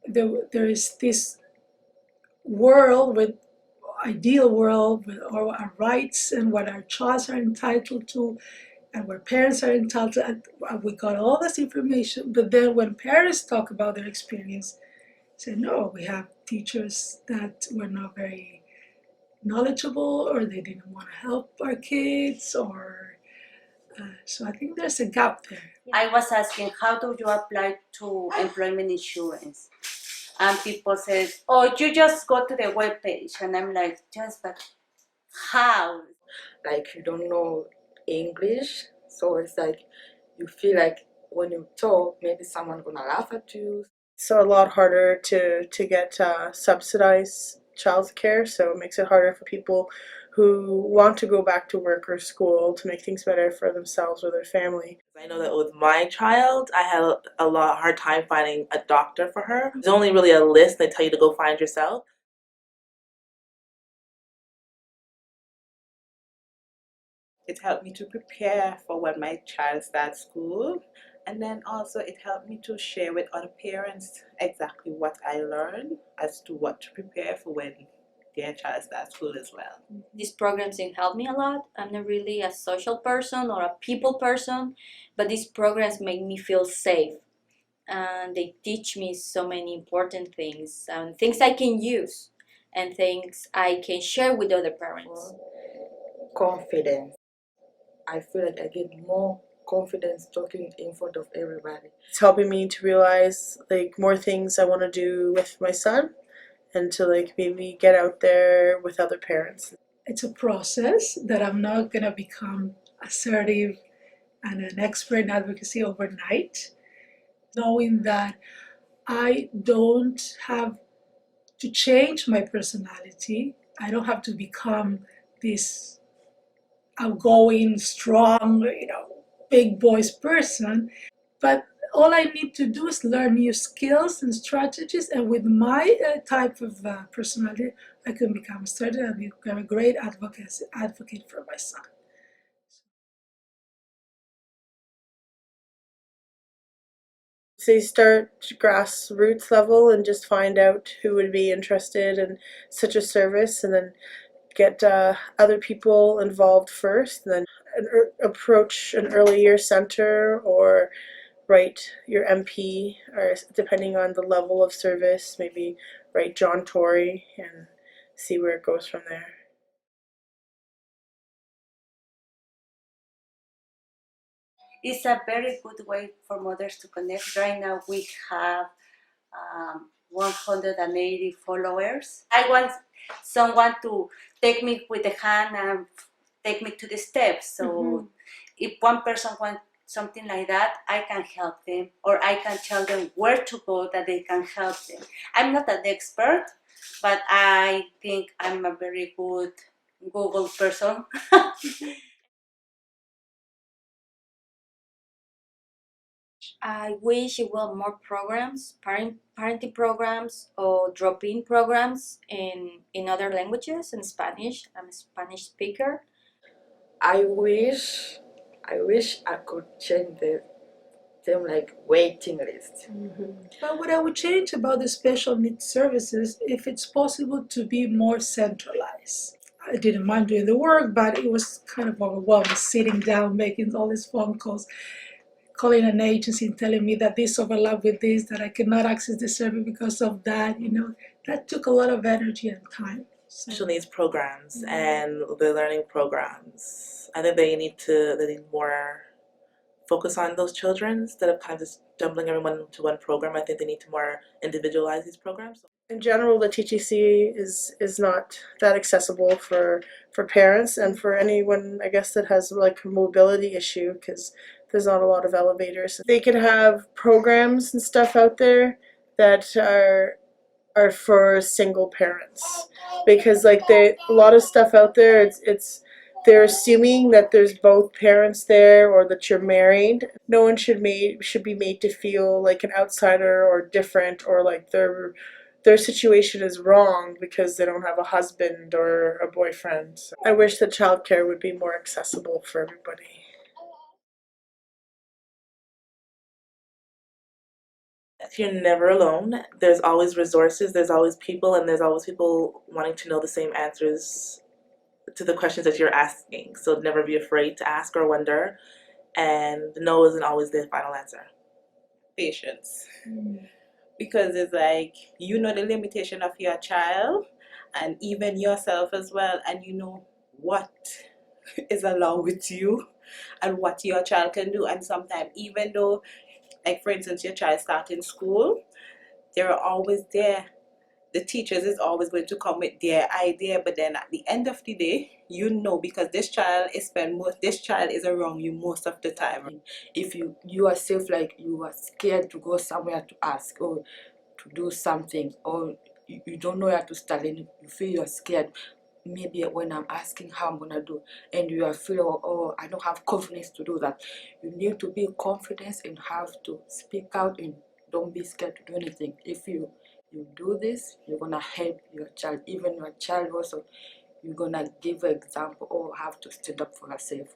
there is this world with ideal world with all our rights and what our children are entitled to and what parents are entitled to. And we got all this information, but then when parents talk about their experience, say no, we have teachers that were not very knowledgeable or they didn't want to help our kids or so I think there's a gap there. I was asking, how do you apply to employment insurance? And people said, oh, you just go to the web page. And I'm like, just, but how? Like you don't know English, so it's like you feel like when you talk, maybe someone's gonna laugh at you. So a lot harder to get subsidized childcare, so it makes it harder for people who want to go back to work or school to make things better for themselves or their family. I know that with my child, I had a lot hard time finding a doctor for her. There's only really a list they tell you to go find yourself. It helped me to prepare for when my child starts school, and then also it helped me to share with other parents exactly what I learned as to what to prepare for when their child starts school as well. These programs have helped me a lot. I'm not really a social person or a people person, but these programs make me feel safe. And they teach me so many important things, things I can use and things I can share with other parents. Confidence. I feel like I get more confidence talking in front of everybody. It's helping me to realize like more things I want to do with my son and to like maybe get out there with other parents. It's a process that I'm not going to become assertive and an expert in advocacy overnight, knowing that I don't have to change my personality. I don't have to become this outgoing, strong, big voice person. But all I need to do is learn new skills and strategies. And with my type of personality, I can become assertive and become a great advocate for my son. So you start grassroots level and just find out who would be interested in such a service, and then get other people involved first, and then approach an early year center or write your MP, or depending on the level of service, maybe write John Tory and see where it goes from there. It's a very good way for mothers to connect. Right now we have 180 followers. I want someone to take me with the hand and take me to the steps. So if one person wants something like that, I can help them, or I can tell them where to go that they can help them. I'm not an expert, but I think I'm a very good Google person. I wish it were more programs, parenting programs or drop-in programs in other languages. In Spanish, I'm a Spanish speaker. I wish I could change them like waiting list. But what I would change about the special needs services, if it's possible to be more centralized. I didn't mind doing the work, but it was kind of overwhelming sitting down, making all these phone calls, calling an agency and telling me that this overlapped with this, that I cannot access the service because of that. That took a lot of energy and time. Special needs programs and the learning programs. I think they need more focus on those children instead of kind of just dumping everyone into one program. I think they need to more individualize these programs. In general, the TTC is not that accessible for parents and for anyone, I guess, that has like a mobility issue, because there's not a lot of elevators. They could have programs and stuff out there that are for single parents, because like a lot of stuff out there, it's they're assuming that there's both parents there or that you're married. No one should be made to feel like an outsider or different, or like their situation is wrong because they don't have a husband or a boyfriend. So I wish that childcare would be more accessible for everybody. You're never alone. There's always resources, there's always people, and there's always people wanting to know the same answers to the questions that you're asking. So never be afraid to ask or wonder. And no isn't always the final answer. Patience. Because it's like you know the limitation of your child and even yourself as well, and you know what is allowed with you and what your child can do. And sometimes even though, like for instance, your child starting school, they're always there, the teachers is always going to come with their idea, but then at the end of the day, you know, because this child is around you most of the time. If you yourself, like, you are scared to go somewhere to ask or to do something, or you don't know where to start, and you feel you're scared, maybe when I'm asking how I'm gonna do, and you are feeling, oh, I don't have confidence to do that, you need to be confident and have to speak out and don't be scared to do anything. If you do this, you're gonna help your child. Even your child also, you're gonna give an example or have to stand up for yourself.